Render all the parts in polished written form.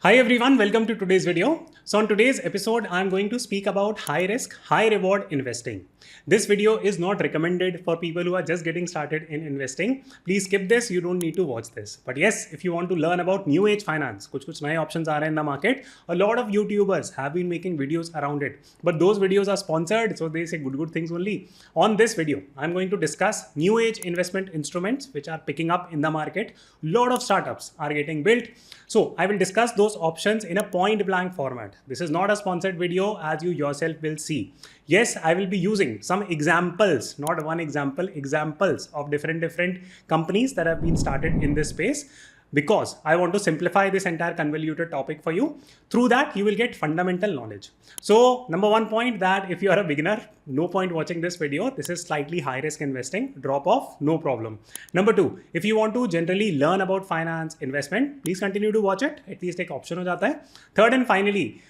Hi everyone, welcome to today's video. So on today's episode, I'm going to speak about high risk, high reward investing. This video is not recommended for people who are just getting started in investing. Please skip this, you don't need to watch this. But yes, if you want to learn about new age finance, kuch naye options are in the market. A lot of YouTubers have been making videos around it. But those videos are sponsored, so they say good things only. On this video, I'm going to discuss new age investment instruments which are picking up in the market. A lot of startups are getting built. So I will discuss those options in a point blank format. This is not a sponsored video, as you yourself will see. Yes, I will be using some examples, not one example, examples of different companies that have been started in this space, because I want to simplify this entire convoluted topic for you. Through that, you will get fundamental knowledge. So number one point, that if you are a beginner, no point watching this video. This is slightly high risk investing, drop off, no problem. Number two, if you want to generally learn about finance, investment, please continue to watch it. At least एक option हो जाता है. Third and finally,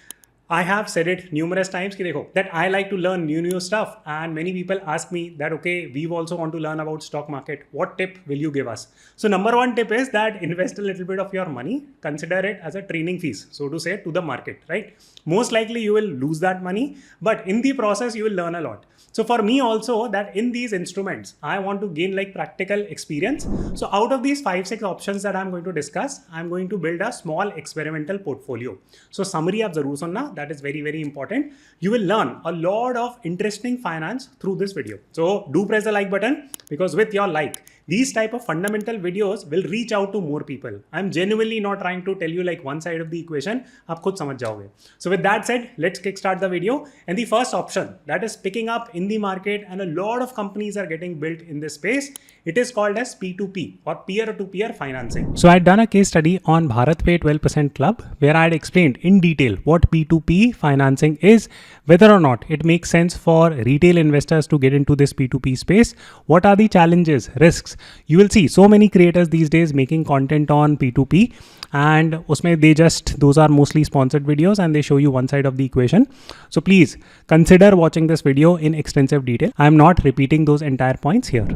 I have said it numerous times that I like to learn new stuff, and many people ask me that, okay, we also want to learn about stock market. What tip will you give us? So number one tip is that invest a little bit of your money, consider it as a training fees, so to say, to the market, right? Most likely you will lose that money, but in the process you will learn a lot. So for me also, that in these instruments, I want to gain like practical experience. So out of these 5-6 options that I'm going to discuss, I'm going to build a small experimental portfolio. So summary of zarur sunna, that is very important. You will learn a lot of interesting finance through this video. So do press the like button, because with your like, these type of fundamental videos will reach out to more people. I'm genuinely not trying to tell you like one side of the equation. Aap khud samajh jaoge. So with that said, let's kickstart the video. And the first option that is picking up in the market, and a lot of companies are getting built in this space, it is called as P2P, or peer-to-peer financing. So I had done a case study on BharatPay 12% Club, where I had explained in detail what P2P financing is, whether or not it makes sense for retail investors to get into this P2P space, what are the challenges, risks. You will see so many creators these days making content on P2P, and usme those are mostly sponsored videos, and they show you one side of the equation. So please consider watching this video in extensive detail. I am not repeating those entire points here.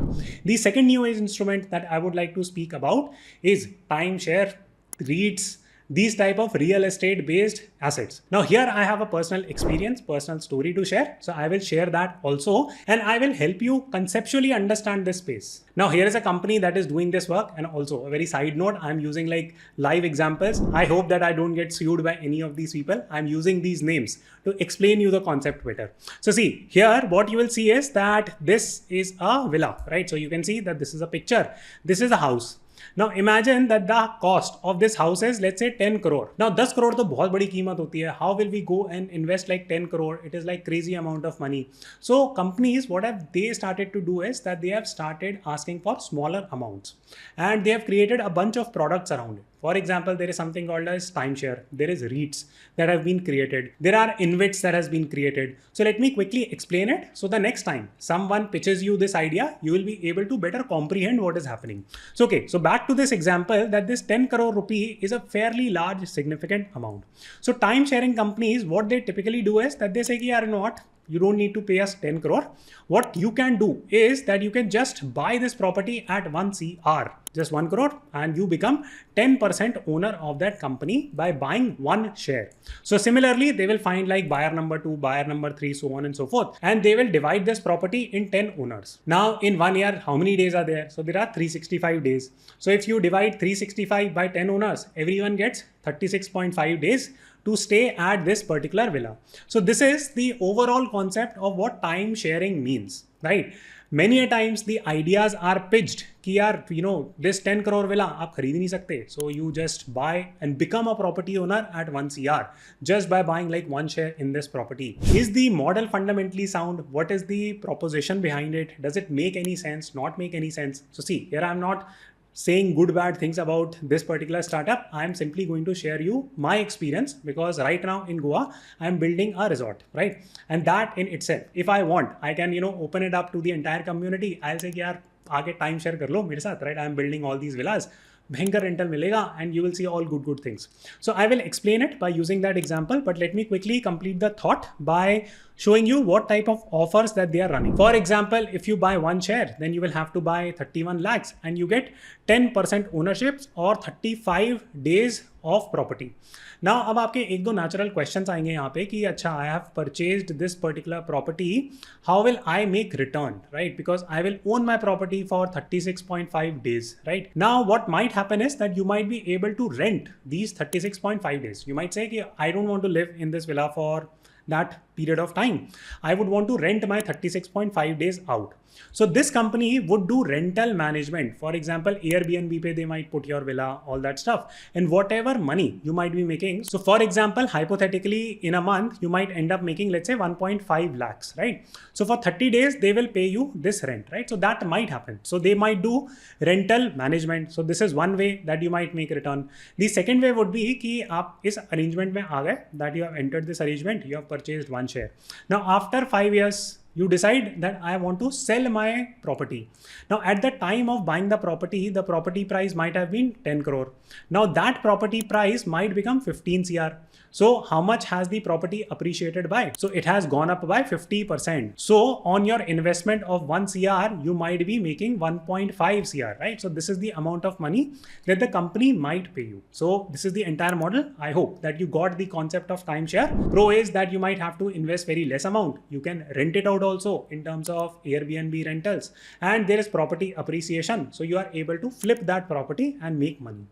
The second new age instrument that I would like to speak about is timeshare, REITs, these type of real estate based assets. Now here I have a personal experience, personal story to share. So I will share that also, and I will help you conceptually understand this space. Now here is a company that is doing this work, and also a very side note, I'm using like live examples. I hope that I don't get sued by any of these people. I'm using these names to explain you the concept better. So see here, what you will see is that this is a villa, right? So you can see that this is a picture. This is a house. Now imagine that the cost of this house is, let's say, 10 crore. Now 10 crore to बहुत बड़ी कीमत होती है. How will we go and invest like 10 crore? It is like crazy amount of money. So companies, what have they started to do is that they have started asking for smaller amounts, and they have created a bunch of products around it. For example, there is something called as timeshare. There is REITs that have been created. There are InvITs that has been created. So let me quickly explain it. So the next time someone pitches you this idea, you will be able to better comprehend what is happening. So okay, so back to this example, that this 10 crore rupee is a fairly large, significant amount. So time sharing companies, what they typically do is that they say, you know what? You don't need to pay us 10 crore. What you can do is that you can just buy this property at 1 CR, just 1 crore, and you become 10% owner of that company by buying one share. So similarly, they will find like buyer number 2, buyer number 3, so on and so forth. And they will divide this property in 10 owners. Now in 1 year, how many days are there? So there are 365 days. So if you divide 365 by 10 owners, everyone gets 36.5 days to stay at this particular villa. So this is the overall concept of what time sharing means, right? Many a times the ideas are pitched कि यार, you know, this 10 crore villa आप खरीद नहीं सकते. So you just buy and become a property owner at 1 CR just by buying like one share in this property. Is the model fundamentally sound? What is the proposition behind it? Does it make any sense? Not make any sense? So see, here I'm not saying good bad things about this particular startup. I'm simply going to share you my experience, because right now in Goa, I'm building a resort, right? And that in itself, if I want, I can, you know, open it up to the entire community. I'll say, yaar, aage time share kar lo mere saath, right? I'm building all these villas. Bhankar rental milega, and you will see all good things. So I will explain it by using that example, but let me quickly complete the thought by showing you what type of offers that they are running. For example, if you buy one share, then you will have to buy 31 lakhs and you get 10% ownerships or 35 days of property. Now अब आपके एक दो natural questions आएंगे यहाँ पे कि अच्छा I have purchased this particular property, how will I make return, right? Because I will own my property for 36.5 days, right? Now what might happen is that you might be able to rent these 36.5 days. You might say कि I don't want to live in this villa for that period of time. I would want to rent my 36.5 days out. So this company would do rental management. For example, Airbnb pe they might put your villa, all that stuff, and whatever money you might be making. So for example, hypothetically in a month, you might end up making, let's say 1.5 lakhs, right? So for 30 days, they will pay you this rent, right? So that might happen. So they might do rental management. So this is one way that you might make return. The second way would be कि आप इस arrangement में आ गए, that you have entered this arrangement, you have purchased one share. Now after 5 years, you decide that I want to sell my property. Now at the time of buying the property price might have been 10 crore. Now that property price might become 15 CR. So how much has the property appreciated by? So it has gone up by 50%. So on your investment of 1 CR, you might be making 1.5 CR, right? So this is the amount of money that the company might pay you. So this is the entire model. I hope that you got the concept of timeshare. Pro is that you might have to invest very less amount. You can rent it out also in terms of Airbnb rentals, and there is property appreciation. So you are able to flip that property and make money.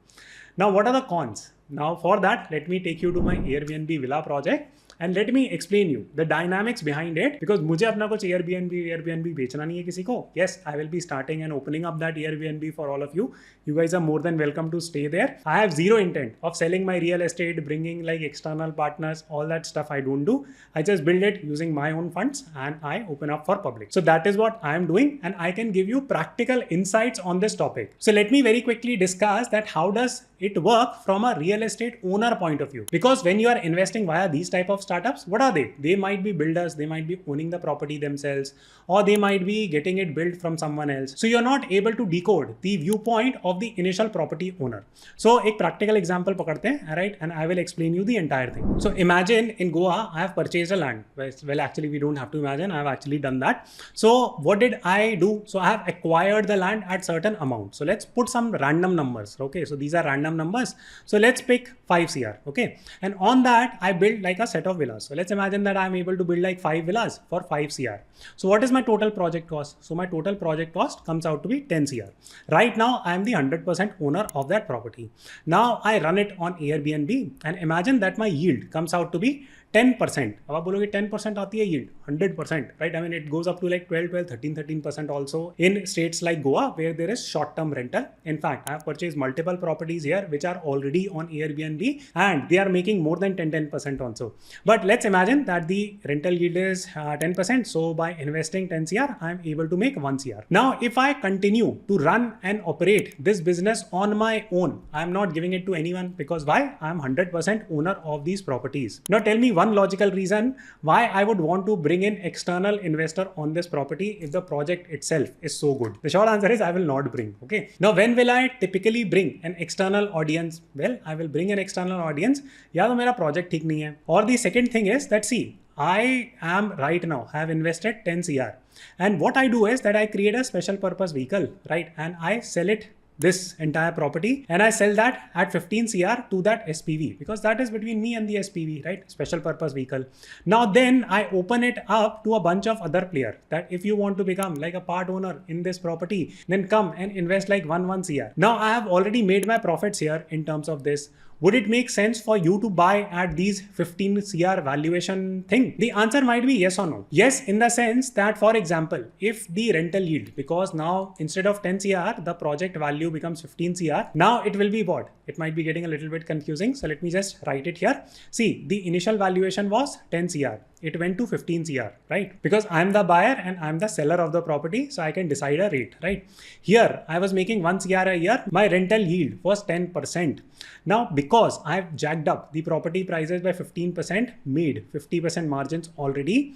Now, what are the cons? Now for that, let me take you to my Airbnb villa project and let me explain you the dynamics behind it, because मुझे अपना कुछ Airbnb बेचना नहीं है किसी को. Yes, I will be starting and opening up that Airbnb for all of you. You guys are more than welcome to stay there. I have zero intent of selling my real estate, bringing like external partners, all that stuff I don't do. I just build it using my own funds and I open up for public. So that is what I am doing, and I can give you practical insights on this topic. So let me very quickly discuss that how does it work from a real estate owner point of view. Because when you are investing via these type of startups, what are they? They might be builders, they might be owning the property themselves, or they might be getting it built from someone else. So you're not able to decode the viewpoint of the initial property owner. So a practical example pakadte hain, right? And I will explain you the entire thing. So imagine in Goa, I have purchased a land. Well, actually we don't have to imagine, I have actually done that. So what did I do? So I have acquired the land at certain amount. So let's put some random numbers. Okay, so these are random numbers. So let's pick 5 CR. Okay, and on that I build like a set of villas. So let's imagine that I'm able to build like 5 villas for 5 CR. So what is my total project cost? So my total project cost comes out to be 10 CR. Right now I am the 100% owner of that property. Now I run it on Airbnb and imagine that my yield comes out to be 10%. अब आप बोलोगे 10% आती है yield, 100%, right? I mean, it goes up to like 12, 13% also in states like Goa where there is short-term rental. In fact, I have purchased multiple properties here which are already on Airbnb and they are making more than 10% also. But let's imagine that the rental yield is 10%. So by investing 10 CR, I am able to make 1 CR. Now, if I continue to run and operate this business on my own, I am not giving it to anyone, because why? I am 100% owner of these properties. Now tell me one logical reason why I would want to bring in external investor on this property if the project itself is so good. The short answer is I will not bring. Okay. Now when will I typically bring an external audience? Well, I will bring an external audience या तो मेरा project ठीक नहीं है. Or the second thing is that see, I am right now, I have invested 10 CR. And what I do is that I create a special purpose vehicle, right? And I sell it, this entire property, and I sell that at 15 CR to that SPV, because that is between me and the SPV, right? Special purpose vehicle. Now then I open it up to a bunch of other players that if you want to become like a part owner in this property, then come and invest like 1 CR. Now I have already made my profits here in terms of this. Would it make sense for you to buy at these 15 CR valuation thing? The answer might be yes or no. Yes, in the sense that, for example, if the rental yield, because now instead of 10 CR, the project value becomes 15 CR. Now it will be what? It might be getting a little bit confusing. So let me just write it here. See, the initial valuation was 10 CR. It went to 15 CR, right? Because I'm the buyer and I'm the seller of the property, so I can decide a rate, right? Here, I was making 1 CR a year. My rental yield was 10%. Now, because I've jacked up the property prices by 15%, made 50% margins already,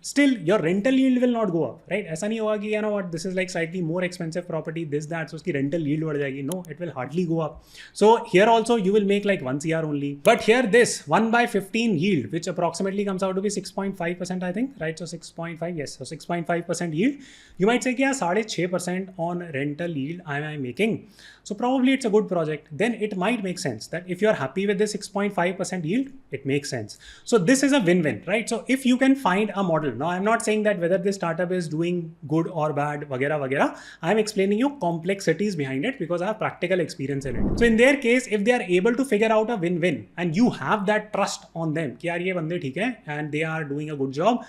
still your rental yield will not go up, right? ऐसा नहीं होगा कि you know what, this is like slightly more expensive property, this, that, so उसकी rental yield बढ़ जाएगी. No, it will hardly go up. So So here also you will make like 1 CR only. But here this 1 by 15 yield, which approximately comes out to be 6.5%, I think, right? So 6.5, yes. So 6.5% yield. You might say, yeah, 6.5% on rental yield am I making. So probably it's a good project. Then it might make sense that if you're happy with this 6.5% yield, it makes sense. So this is a win-win, right? So if you can find a model, now I'm not saying that whether this startup is doing good or bad, vagera, vagera. I'm explaining you complexities behind it because I have practical experience in it. So in their case, if they are able to figure out a win-win and you have that trust on them, कि यार ये बंदे ठीक हैं and they are doing a good job,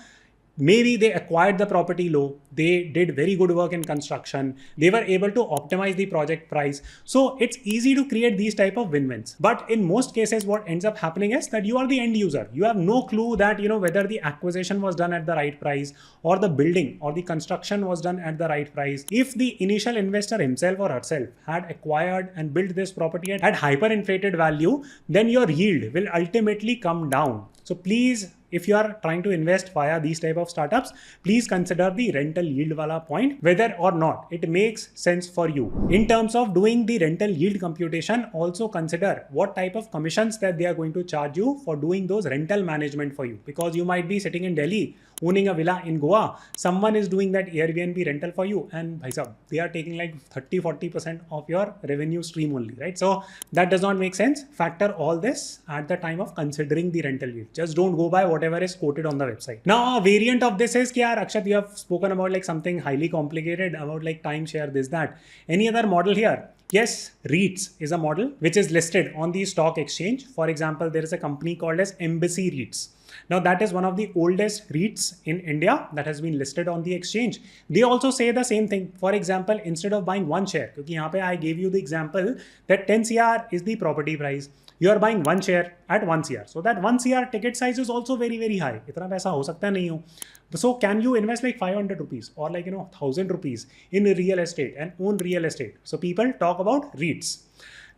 maybe they acquired the property low, they did very good work in construction, they were able to optimize the project price. So it's easy to create these type of win-wins. But in most cases, what ends up happening is that you are the end user. You have no clue that, whether the acquisition was done at the right price or the building or the construction was done at the right price. If the initial investor himself or herself had acquired and built this property at hyperinflated value, then your yield will ultimately come down. So please, if you are trying to invest via these type of startups, please consider the rental yield wala point, whether or not it makes sense for you. In terms of doing the rental yield computation, also consider what type of commissions that they are going to charge you for doing those rental management for you. Because you might be sitting in Delhi, owning a villa in Goa, someone is doing that Airbnb rental for you, and bhai sahab, they are taking like 30-40% of your revenue stream only, right? So that does not make sense. Factor all this at the time of considering the rental yield. Just don't go by whatever is quoted on the website. Now a variant of this is, Akshat, you have spoken about like something highly complicated about like timeshare, this, that. Any other model here? Yes, REITs is a model which is listed on the stock exchange. For example, there is a company called as Embassy REITs. Now that is one of the oldest REITs in India that has been listed on the exchange. They also say the same thing. For example, instead of buying one share, because here I gave you the example that 10 CR is the property price. You are buying one share at 1 CR. So that 1 CR ticket size is also very, very high. इतना पैसा हो सकता नहीं हो. So can you invest like 500 rupees or like 1000 rupees in real estate and own real estate? So people talk about REITs.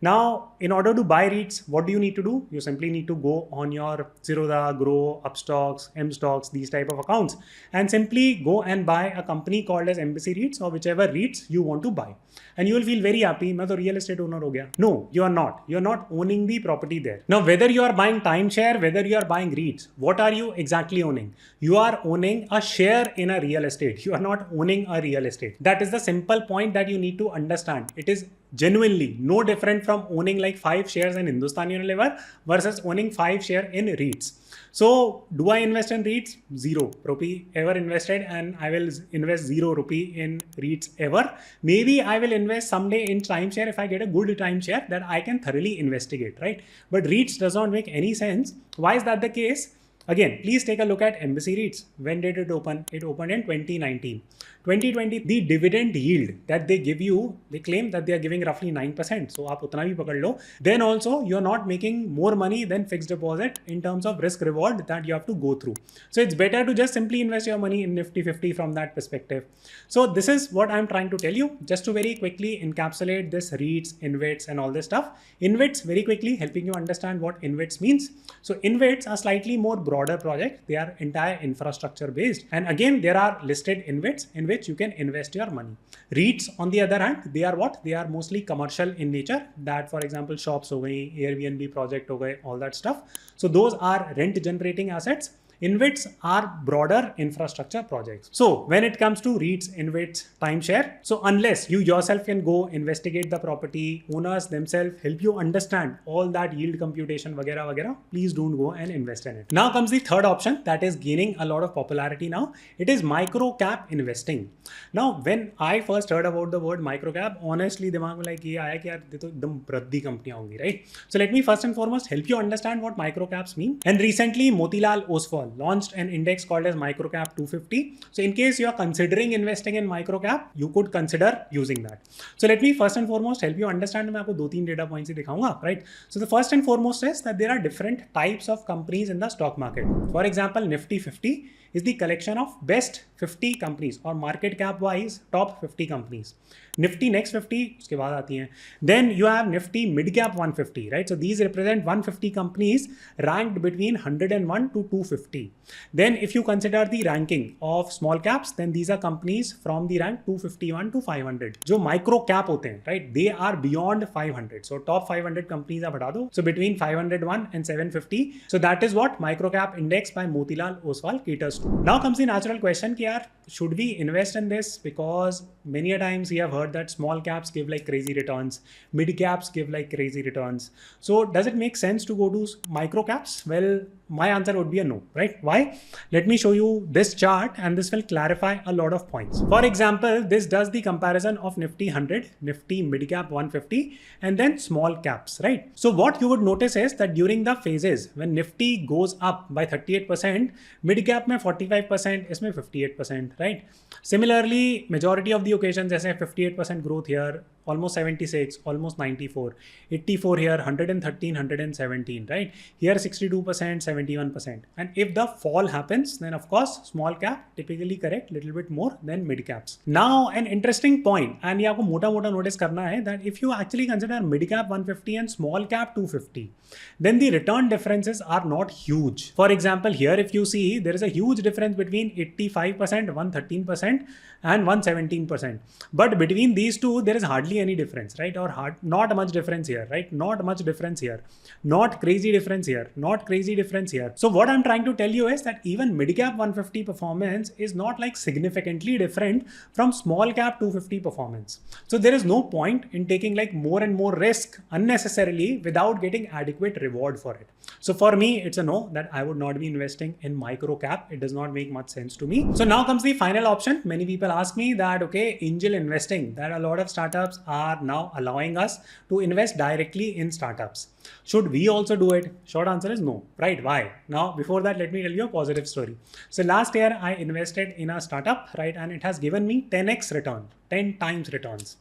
Now, in order to buy REITs, what do you need to do? You simply need to go on your Zerodha, Grow, Upstocks, Mstocks, these type of accounts, and simply go and buy a company called as Embassy REITs or whichever REITs you want to buy. And you will feel very happy. मैं तो real estate owner हो गया. No, you are not. You are not owning the property there. Now, whether you are buying timeshare, whether you are buying REITs, what are you exactly owning? You are owning a share in a real estate. You are not owning a real estate. That is the simple point that you need to understand. It is genuinely no different from owning like 5 shares in Hindustan Unilever versus owning 5 shares in REITs. So do I invest in REITs? 0 rupee ever invested, and I will invest 0 rupee in REITs ever. Maybe I will invest someday in timeshare if I get a good timeshare that I can thoroughly investigate, right? But REITs does not make any sense. Why is that the case? Again, please take a look at Embassy REITs. When did it open? It opened in 2019. 2020, the dividend yield that they give you, they claim that they are giving roughly 9%. So आप उतना भी पकड़ लो. Then also, you are not making more money than fixed deposit in terms of risk reward that you have to go through. So it's better to just simply invest your money in Nifty 50 from that perspective. So this is what I'm trying to tell you. Just to very quickly encapsulate this REITs, InvITs and all this stuff. InvITs, very quickly helping you understand what InvITs means. So InvITs are slightly more broader project. They are entire infrastructure based. And again, there are listed InvITs in which you can invest your money. REITs, on the other hand, they are what? They are mostly commercial in nature. That, for example, shops ho gayi, Airbnb project ho gaye, all that stuff. So those are rent generating assets. InvITs are broader infrastructure projects. So when it comes to REITs, InvITs, timeshare, so unless you yourself can go investigate the property, owners themselves help you understand all that yield computation, vagera, vagera, please don't go and invest in it. Now comes the third option that is gaining a lot of popularity now. It is micro cap investing. Now, when I first heard about the word micro cap, honestly, दिमाग में like ये आया कि यार ये तो एकदम बृहद्दी कंपनियां होंगी, right? So let me first and foremost help you understand what micro caps mean. And recently, Motilal Oswal launched an index called as Microcap 250. So in case you are considering investing in microcap, you could consider using that. So let me first and foremost help you understand. मैं आपको 2-3 data points ही दिखाऊंगा, right? So the first and foremost is that there are different types of companies in the stock market. For example, Nifty 50 is the collection of best 50 companies or market cap wise top 50 companies. Nifty next 50 उसके बाद आती हैं. Then you have Nifty mid cap 150, right? So these represent 150 companies ranked between 101 to 250. 150. Then if you consider the ranking of small caps, then these are companies from the rank 251 to 500. जो micro cap होते हैं, right? They are beyond 500. So top 500 companies आप हटा दो. So between 501 and 750. So that is what micro cap index by Motilal Oswal caters to. Now comes the natural question कि यार should we invest in this? Because many a times we have heard that small caps give like crazy returns, mid caps give like crazy returns. So does it make sense to go to micro caps? Well, my answer would be a no, right? Why? Let me show you this chart and this will clarify a lot of points. For example, this does the comparison of Nifty 100, Nifty mid cap 150 and then small caps, right? So what you would notice is that during the phases when Nifty goes up by 38%, mid cap में 45%, इसमें 58%, right? Similarly, majority of the occasions जैसे 58% growth here, almost 76, almost 94, 84 here, 113, 117, right? Here 62%, 71%. And if the fall happens, then of course, small cap typically correct little bit more than mid caps. Now, an interesting point, and ये आपको मोटा-मोटा notice करना है that if you actually consider mid cap 150 and small cap 250, then the return differences are not huge. For example, here if you see, there is a huge difference between 85%, 113% and 117%. But between these two, there is hardly any difference, right? Or not much difference here, right? Not much difference here. Not crazy difference here. Not crazy difference here. So what I'm trying to tell you is that even mid cap 150 performance is not like significantly different from small cap 250 performance. So there is no point in taking like more and more risk unnecessarily without getting adequate reward for it. So for me, it's a no, that I would not be investing in micro cap. It does not make much sense to me. So now comes the final option. Many people ask me that, okay, angel investing, that a lot of startups are now allowing us to invest directly in startups. Should we also do it? Short answer is no, right? Why? Now, before that, let me tell you a positive story. So last year I invested in a startup, right? And it has given me 10x return, 10 times returns.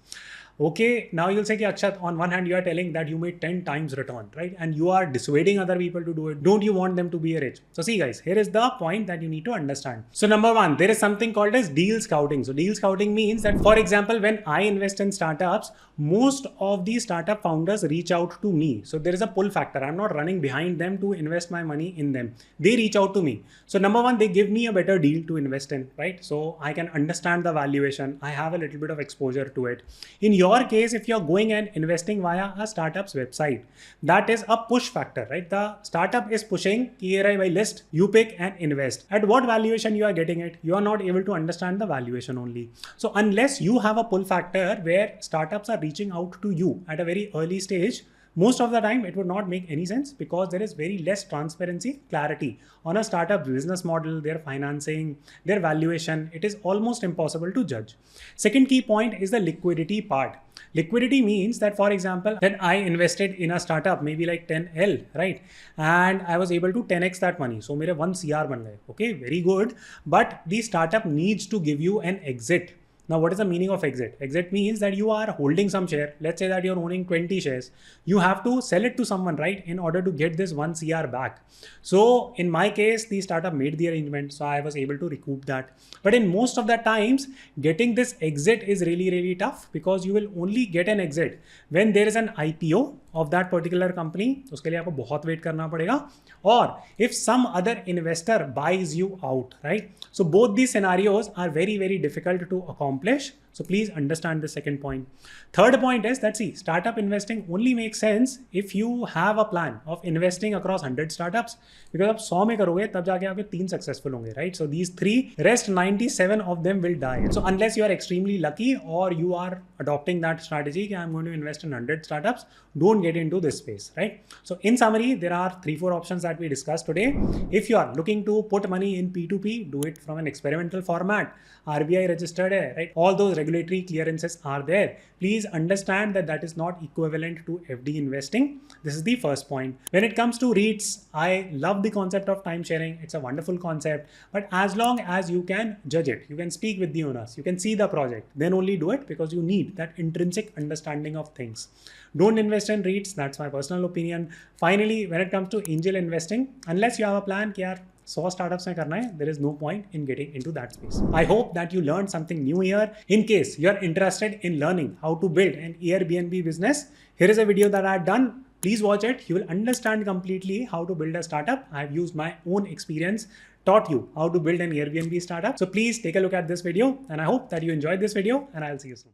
Okay, now you'll say, Akshat, on one hand, you are telling that you made 10 times return, right? And you are dissuading other people to do it. Don't you want them to be rich? So see guys, here is the point that you need to understand. So number one, there is something called as deal scouting. So deal scouting means that, for example, when I invest in startups, most of the startup founders reach out to me. So there is a pull factor. I'm not running behind them to invest my money in them. They reach out to me. So number one, they give me a better deal to invest in, right? So I can understand the valuation. I have a little bit of exposure to it. In your case, if you're going and investing via a startup's website, that is a push factor, right? The startup is pushing by list, you pick and invest. At what valuation you are getting it, you are not able to understand the valuation only. So unless you have a pull factor where startups are reaching out to you at a very early stage, most of the time it would not make any sense because there is very less transparency, clarity on a startup business model, their financing, their valuation. It is almost impossible to judge. Second key point is the liquidity part. Liquidity means that, for example, that I invested in a startup, maybe like 10L, right? And I was able to 10x that money. So mere 1 CR ban gaye. Okay, very good. But the startup needs to give you an exit. Now, what is the meaning of exit? Exit means that you are holding some share. Let's say that you're owning 20 shares. You have to sell it to someone, right? In order to get this 1 CR back. So in my case, the startup made the arrangement. So I was able to recoup that. But in most of the times, getting this exit is really, really tough because you will only get an exit when there is an IPO of that particular company. उसके लिए आपको बहुत wait करना पड़ेगा. Or if some other investor buys you out, right? So both these scenarios are very, very difficult to accomplish. So please understand the second point. Third point is that, see, startup investing only makes sense if you have a plan of investing across 100 startups, because आप 100 में करोगे तब जाके आपके 3 successful होंगे, right? So these 3, rest 97 of them will die. So unless you are extremely lucky or you are adopting that strategy, I'm going to invest in 100 startups, don't get into this space, right? So in summary, there are 3-4 options that we discussed today. If you are looking to put money in P2P, do it from an experimental format. RBI registered hai, right? All those regulatory clearances are there. Please understand that that is not equivalent to FD investing. This is the first point. When it comes to REITs, I love the concept of time sharing. It's a wonderful concept, but as long as you can judge it, you can speak with the owners, you can see the project, then only do it, because you need that intrinsic understanding of things. Don't invest in REITs. That's my personal opinion. Finally, when it comes to angel investing, unless you have a plan, 100 startups में करना है, there is no point in getting into that space. I hope that you learned something new here. In case you're interested in learning how to build an Airbnb business, here is a video that I've done Please watch it. You will understand completely how to build a startup. I've used my own experience, taught you how to build an Airbnb startup. So please take a look at this video, and I hope that you enjoyed this video, and I'll see you soon.